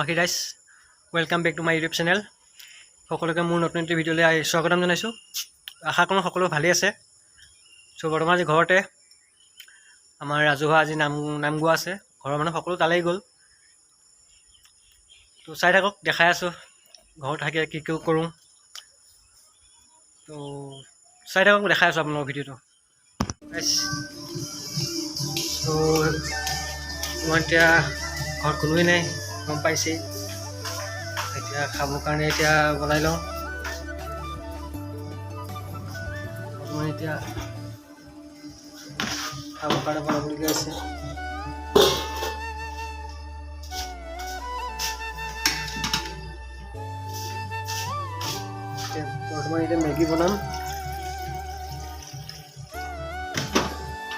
হে guys, welcome back to my YouTube channel. সকলোকে মোৰ নতুন এটি ভিডিঅ'লৈ স্বাগতম জনাইছোঁ। আশা কৰোঁ সকলো ভালেই আছে। চ' বৰ্তমান আজি ঘৰতে আমাৰ ৰাজহুৱা আজি নাম গোৱা আছে। ঘৰৰ মানুহ সকলো তালেই গ'ল। তো চাই থাকক, দেখাই আছোঁ ঘৰত থাকি কি কি কৰোঁ। তো চাই থাকক, দেখাই আছোঁ আপোনালোকৰ ভিডিঅ'টো। চ' মই এতিয়া ঘৰত কোনোৱেই নাই, গম পাইছেই। এতিয়া খাবৰ কাৰণে এতিয়া বনাই লওঁ। মই এতিয়া খাবৰ কাৰণে বনাবলগীয়া আছে। বৰ্তমান এতিয়া মেগী বনাম।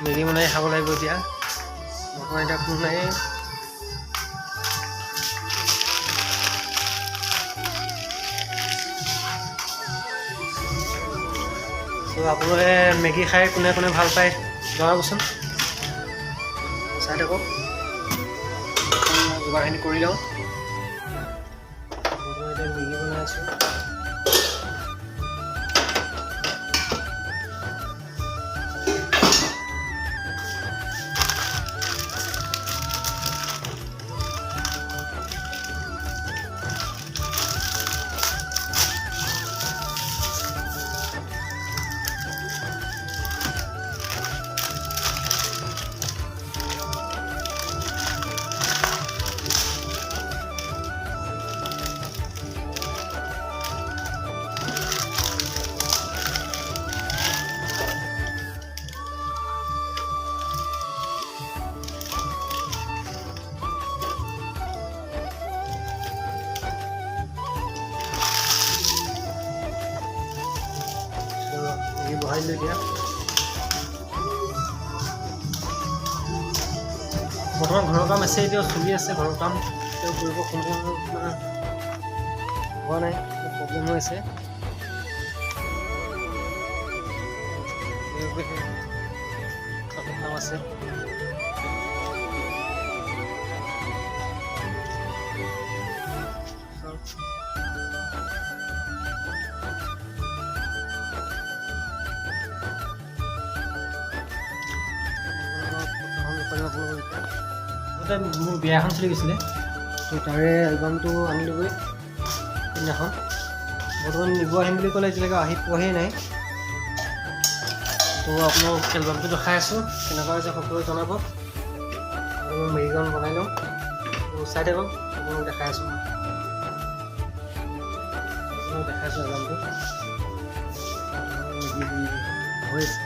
মেগী বনাই খাব লাগিব এতিয়া। বৰ্তমান এতিয়া কোনো নাই। ত' আপোনালোকে মেগী খাই কোনে কোনে ভাল পায় জনাবচোন। চাই থাকক, যোগাৰখিনি কৰি লওঁ। এতিয়া মেগী বনাই আছোঁ। বহাই দিলোঁ এতিয়া। বৰ্তমান ঘৰৰ কাম আছে, এতিয়াও চলি আছে ঘৰৰ কাম। এতিয়াও কৰিব সম্পূৰ্ণ হোৱা নাই, প্ৰব্লেম হৈ আছে। কাম আছে। মোৰ বিয়া এখন চলি গৈছিলে, তো তাৰে এলবামটো আনিলোগৈ সেইদিনাখন। বৰ্তমান নিব আহিম বুলি ক'লে, এতিয়ালৈকে আহি পোৱাহি নাই। তো আপোনাক এলবামটো দেখাই আছোঁ, কেনেকুৱা হৈছে সকলোৱে জনাব। আৰু মই মেগীকণ বনাই লওঁ। তো চাই থাকক, আপোনাক দেখাই আছোঁ। মই দেখাই আছোঁ এলবামটো মেগী হৈ আছে।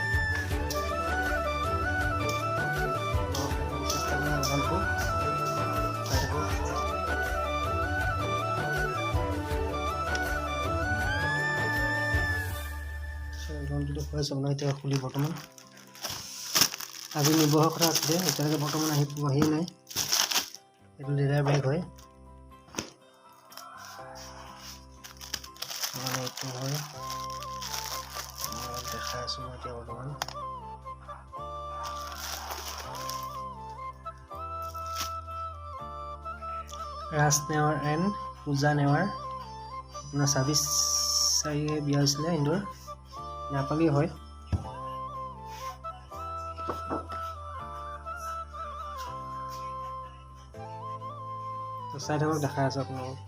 দেখুৱাইছোঁ আপোনাৰ এতিয়া খুলি। বৰ্তমান আজি নিব অহা কথা আছিলে, এতিয়ালৈকে বৰ্তমান আহি পোৱাহিয়ে নাই। এইটো লেডাৰ বেগ হয়, এইটো হয়। দেখাই আছোঁ মই এতিয়া বৰ্তমান। ৰাজ নেৱাৰ এণ্ড পূজা নেৱাৰ, আপোনাৰ 26/4 বিয়া হৈছিলে। ইন্দোৰ নেপালী হয়। চাই থাকক, দেখাই আছোঁ আপোনালোকক।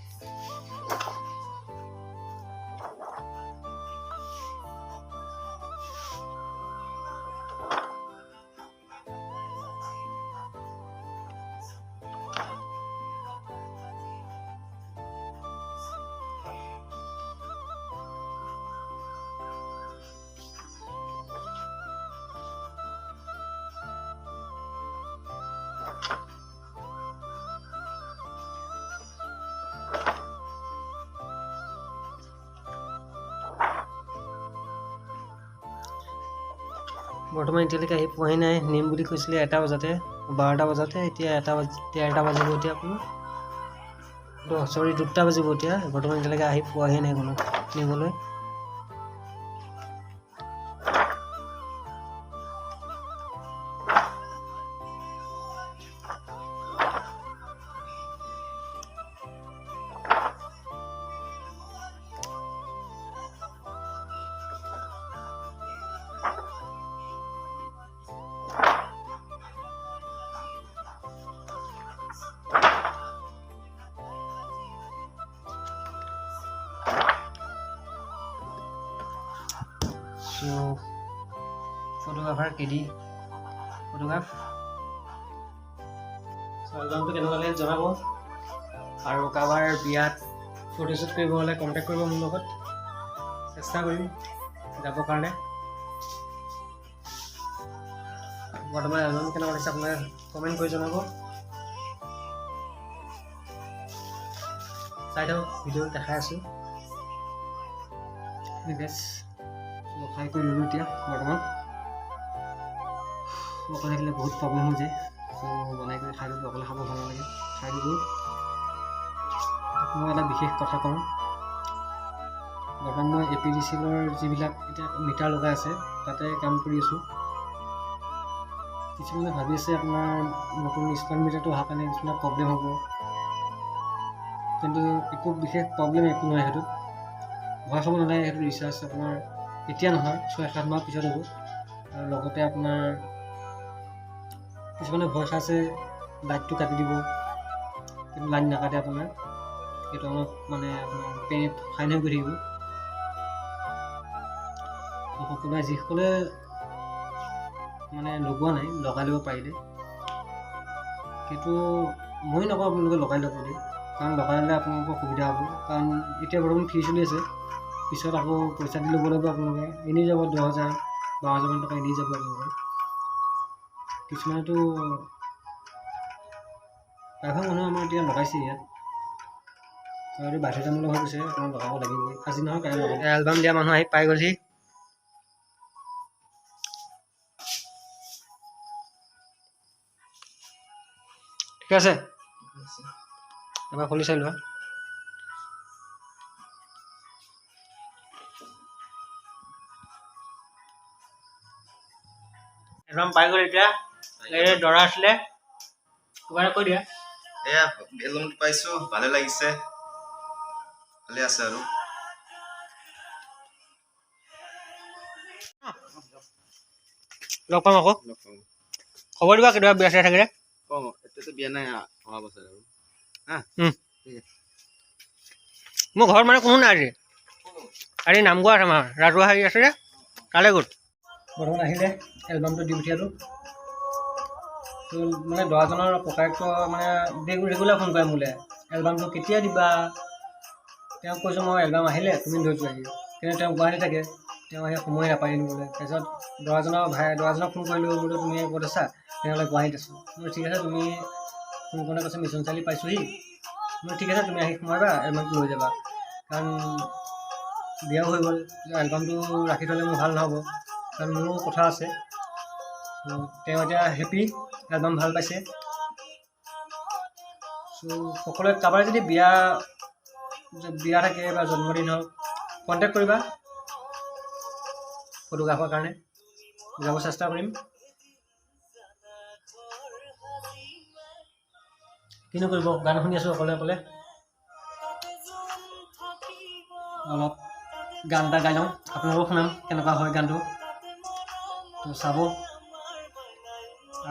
বৰ্তমান এতিয়ালৈকে আহি পোৱাহি নাই। নিম বুলি কৈছিলে 1টা বজাতে, 12টা বজাতে। এতিয়া 1টা বাজিব এতিয়া আপোনাৰ, 2টা বাজিব এতিয়া। বৰ্তমান এতিয়ালৈকে আহি পোৱাহি নাই কোনো নিবলৈ। সো ফটোগ্ৰাফাৰ কেডি ফটোগ্ৰাফ। এলবামটো কেনেকুৱা লাগে জনাব, আৰু কাৰোবাৰ বিয়াত ফটোশ্বুট কৰিব হ'লে কণ্টেক্ট কৰিব মোৰ লগত, চেষ্টা কৰিম যাবৰ কাৰণে। বৰ্তমান এলবাম কেনেকুৱা লাগিছে আপোনালোকে কমেণ্ট কৰি জনাব। চাই থাকক, ভিডিঅ' দেখাই আছোঁ। বেছ খাই কৰি ল'লোঁ এতিয়া। বৰ্তমান অকলে থাকিলে বহুত প্ৰব্লেম হৈ যায়, চ' বনাই কৰি খাই ল'লোঁ। অকলে খাব ভাল নালাগে, খাই দিলোঁ। মই এটা বিশেষ কথা কওঁ, বৰ্তমান মই APDCL-ৰ যিবিলাক এতিয়া মিটাৰ লগাই আছে তাতে কাম কৰি আছোঁ। কিছুমানে ভাবি আছে আপোনাৰ নতুন স্মাৰ্ট মিটাৰটো অহাৰ কাৰণে কিছুমান প্ৰব্লেম হ'ব, কিন্তু একো বিশেষ প্ৰব্লেম একো নহয়। সেইটোত ভয় খাব নালাগে। সেইটো ৰিচাৰ্জ আপোনাৰ এতিয়া নহয়, 6-7 মাহ পিছত হ'ব। আৰু লগতে আপোনাৰ কিছুমানে ভয় খাইছে লাইটটো কাটি দিব, কিন্তু লাইট নাকাটে আপোনাৰ। সেইটো অলপ মানে আপোনাৰ ফাইন হৈ গৈ থাকিব। সকলোৱে যিসকলে মানে লগোৱা নাই লগাই ল'ব পাৰিলে, সেইটো মই নকওঁ আপোনালোকে লগাই ল'ব বুলি, কাৰণ লগাই ল'লে আপোনালোকৰ সুবিধা হ'ব। কাৰণ এতিয়া বৰ্তমান ফ্ৰী চলি আছে, পিছত আকৌ পইচা দি ল'ব লাগিব আপোনালোকে। এনেই যাব 10,000 12,000 মান টকা এনেই যাব আপোনালোকৰ। কিছুমানেতো প্ৰায়ভাগ মানুহ আমাৰ এতিয়া লগাইছে ইয়াত, আৰু এইটো বাধ্যতামূলক হৈ গৈছে, আপোনাৰ লগাব লাগিবই। আজি নহয় কাইলৈ লগাব। এলবাম দিয়া মানুহ আহি পাই গ'লহি। ঠিক আছে, এবাৰ খুলি চাই লোৱা। এলবাম পাই গ'ল। এতিয়া এই দৰা আছিলে, কিবা এটা কৈ দিয়া। এয়া এলবামটো পাইছোঁ, ভালে লাগিছে, ভালে আছে। আৰু লগ পাম আকৌ, খবৰ দিবা কেতিয়াবা বিয়া চিয়া থাকিলে। এতিয়াতো বিয়া নাই, অহা বছৰ আৰু। মোৰ ঘৰত মানে কোনো নাই আজি নামঘৰ আছে, আমাৰ ৰাজহুৱা হেৰি আছে যে, তালৈ গ'ল। বৰ্তমান আহিলে, এলবামটো দি পঠিয়ালোঁ। মানে দৰাজনৰ ককায়েকটো মানে ৰেগুলাৰ ফোন কৰে মোলৈ, এলবামটো কেতিয়া দিবা। তেওঁক কৈছোঁ মই এলবাম আহিলে তুমি লৈ যোৱাহি, কিন্তু তেওঁ গুৱাহাটী থাকে, তেওঁ আহি সময় নাপায় নিবলৈ। তাৰপিছত দৰাজনক ফোন কৰিলোঁ, বোলো তুমি ক'ত আছা? তেনেহ'লে গুৱাহাটীত আছোঁ। মই ঠিক আছে, তুমি ফোন কৰোঁতে কৈছে মিছন চাৰিআলি পাইছোঁহি। মই ঠিক আছে, তুমি আহি সোমাবা, এলবামটো লৈ যাবা। কাৰণ বিয়াও হৈ গ'ল, এলবামটো ৰাখি থ'লে মোৰ ভাল নহ'ব, কাৰণ মোৰো কথা আছে। তেওঁ এতিয়া হেপী, এলবাম ভাল পাইছে। চ' সকলোৱে কাৰোবাৰ যদি বিয়া থাকে বা জন্মদিন হওক, কণ্টেক্ট কৰিবা ফটোগ্ৰাফাৰ কাৰণে, যাব চেষ্টা কৰিম। কিনো কৰিব, গান শুনি আছোঁ অকলে অকলে। অলপ গান এটা গাই লওঁ, আপোনালোকক শুনাম কেনেকুৱা হয় গানটো, তো চাব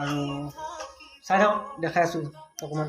আৰু চাই থাকক, দেখাই আছোঁ অকণমান।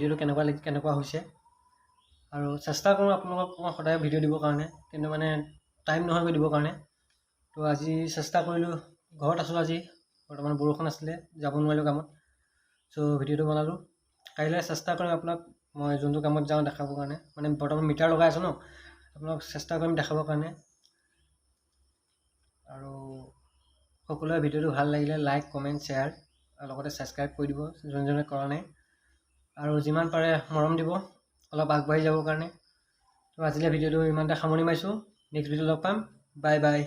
ভিডিঅ'টো কেনেকুৱা হৈছে। আৰু চেষ্টা কৰোঁ আপোনালোকক মই সদায় ভিডিঅ' দিবৰ কাৰণে, কিন্তু মানে টাইম নহয়গৈ দিবৰ কাৰণে। তো আজি চেষ্টা কৰিলোঁ, ঘৰত আছোঁ আজি, বৰ্তমান বৰষুণ আছিলে, যাব নোৱাৰিলোঁ কামত। চ' ভিডিঅ'টো বনালোঁ। কাইলৈ চেষ্টা কৰিম আপোনাক মই যোনটো কামত যাওঁ দেখাবৰ কাৰণে, মানে বৰ্তমান মিটাৰ লগাই আছোঁ ন, আপোনাক চেষ্টা কৰিম দেখাবৰ কাৰণে। আৰু সকলোৱে ভিডিঅ'টো ভাল লাগিলে লাইক কমেণ্ট শ্বেয়াৰ আৰু লগতে ছাবস্ক্ৰাইব কৰি দিব যোনে কৰা নাই, আৰু যিমান পাৰে মৰম দিব অলপ আগবাঢ়ি যাবৰ কাৰণে। তো আজিলৈ ভিডিঅ'টো ইমানতে সামৰণি মাৰিছোঁ। নেক্সট ভিডিঅ' লগ পাম। Bye bye.